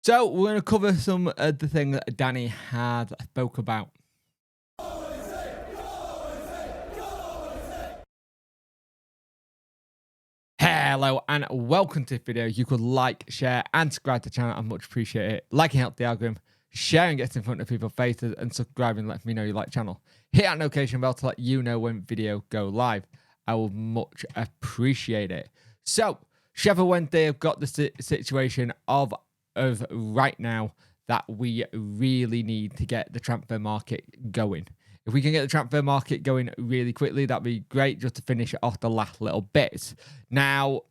So we're going to cover some of the things that Danny had spoke about. Hello and welcome to the video. You could like, share and subscribe to the channel. I much appreciate it. Liking helps the algorithm, sharing gets in front of people's faces, and subscribing lets me know you like the channel. Hit that notification bell to let you know when video go live. I will much appreciate it. So Sheffield Wednesday have got the situation of right now that we really need to get the transfer market going. If we can get the transfer market going really quickly, that'd be great, just to finish off the last little bits. Now,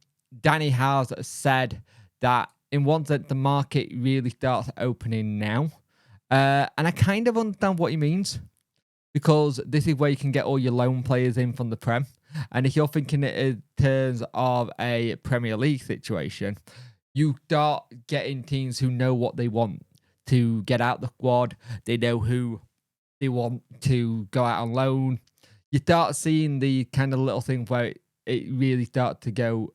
Danny has said that in one sense, the market really starts opening now. And I kind of understand what he means, because this is where you can get all your loan players in from the Prem. And if you're thinking it in terms of a Premier League situation, you start getting teams who know what they want to get out the squad. They know who they want to go out on loan. You start seeing the kind of little thing where it really starts to go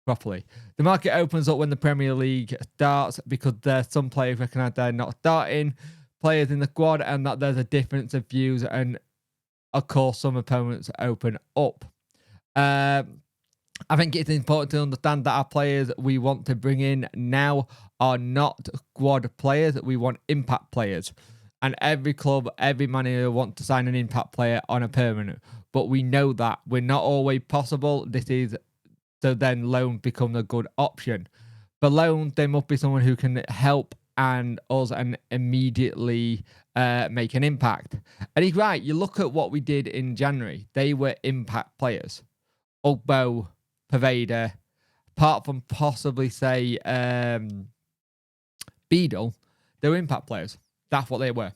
properly. The market opens up when the Premier League starts, because there's some players recognise they're not starting players in the squad, and that there's a difference of views, and of course some opponents open up. I think it's important to understand that our players we want to bring in now are not squad players. We want impact players. And every club, every manager wants to sign an impact player on a permanent. But we know that we're not always possible. So then loan becomes a good option. For loans, there must be someone who can help us and immediately make an impact. And he's right. You look at what we did in January. They were impact players. Ugbo, Pervader, apart from possibly, say, Beadle, they were impact players. That's what they were.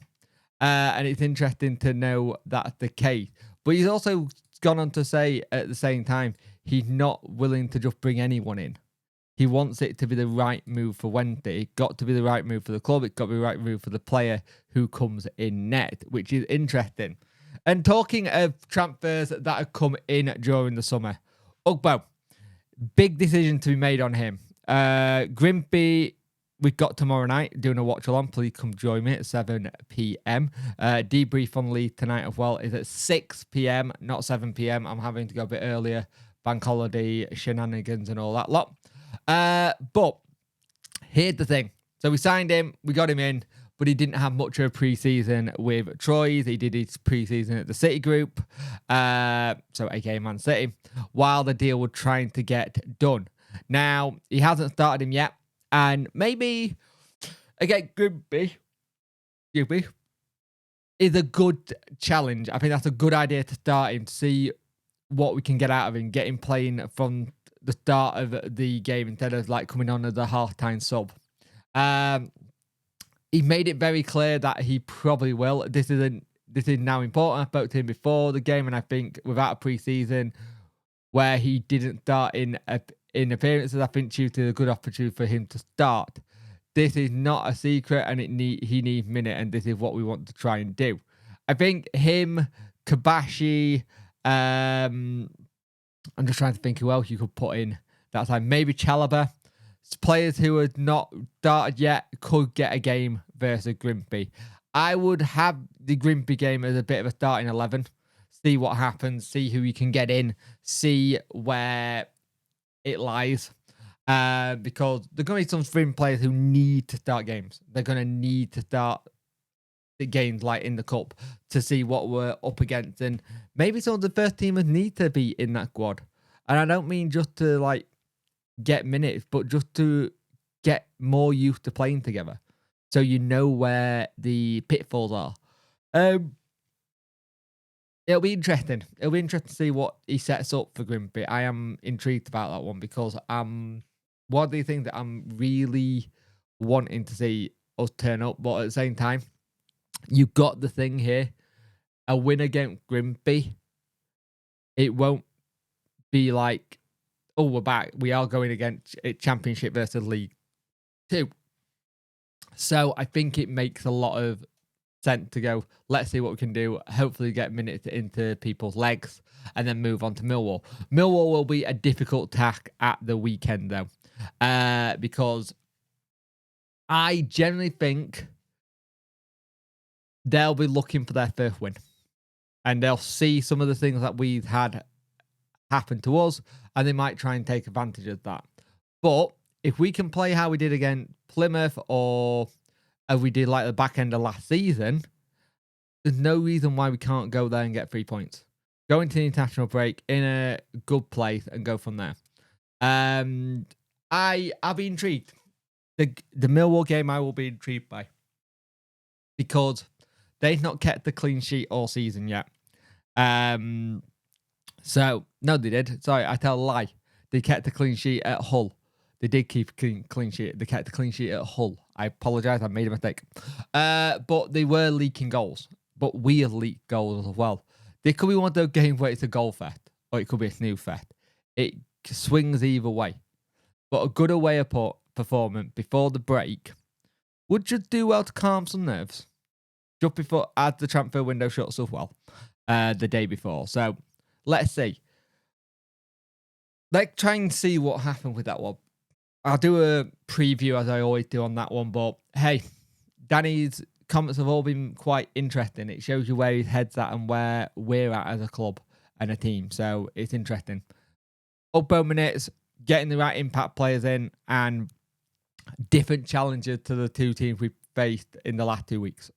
And it's interesting to know that's the case. But he's also gone on to say at the same time, he's not willing to just bring anyone in. He wants it to be the right move for Wednesday. It's got to be the right move for the club. It's got to be the right move for the player who comes in net, which is interesting. And talking of transfers that have come in during the summer, Ugbo, big decision to be made on him. Grimsby, we've got tomorrow night doing a watch along. Please come join me at 7 p.m. Debrief on Leeds tonight as well is at 6 p.m, not 7 p.m. I'm having to go a bit earlier. Bank holiday shenanigans and all that lot. But here's the thing. So we signed him, we got him in, but he didn't have much of a pre-season with Troyes. He did his pre-season at the City Group, so aka Man City, while the deal was trying to get done. Now, he hasn't started him yet, and maybe, again, Grimsby is a good challenge. I think that's a good idea to start him, to see what we can get out of him, get him playing from the start of the game instead of like coming on as a half-time sub. He made it very clear that he probably will. This is now important. I spoke to him before the game, and I think without a pre-season where he didn't start in appearances, I think due to a good opportunity for him to start. This is not a secret, and he needs minute, and this is what we want to try and do. I think him, Kabashi, I'm just trying to think who else you could put in that time. Maybe Chalobah. Players who had not started yet could get a game versus Grimsby. I would have the Grimsby game as a bit of a starting 11. See what happens. See who you can get in. See where it lies. Because there are going to be some Grimsby players who need to start games. They're going to need to start the games like in the Cup to see what we're up against. And maybe some of the first teamers need to be in that squad. And I don't mean just to like get minutes, but just to get more used to playing together, so you know where the pitfalls are. It'll be interesting. It'll be interesting to see what he sets up for Grimsby. I am intrigued about that one, because one of the things that I'm really wanting to see us turn up, but at the same time, you've got the thing here, a win against Grimsby, it won't be like, oh, we're back. We are going against Championship versus League 2. So I think it makes a lot of sense to go, let's see what we can do. Hopefully get minutes into people's legs and then move on to Millwall. Millwall will be a difficult task at the weekend, though, because I generally think they'll be looking for their first win. And they'll see some of the things that we've had happen to us, and they might try and take advantage of that. But if we can play how we did against Plymouth, or as we did like the back end of last season, there's no reason why we can't go there and get 3 points. Go into the international break in a good place and go from there. I'll be intrigued. The Millwall game I will be intrigued by, because they've not kept the clean sheet all season yet. So, no, they did. Sorry, I tell a lie. They kept the clean sheet at Hull. They did keep a clean sheet. They kept the clean sheet at Hull. I apologise. I made a mistake. But they were leaking goals. But we have leaked goals as well. There could be one of those games where it's a goal fest, or it could be a snooze fest. It swings either way. But a good away performance before the break would just do well to calm some nerves. Just before, as the transfer window shuts as well, the day before. So, let's see. Let's try and see what happened with that one. I'll do a preview as I always do on that one. But, hey, Danny's comments have all been quite interesting. It shows you where his head's at and where we're at as a club and a team. So, it's interesting. Ugbo minutes, getting the right impact players in, and different challenges to the two teams we faced in the last 2 weeks.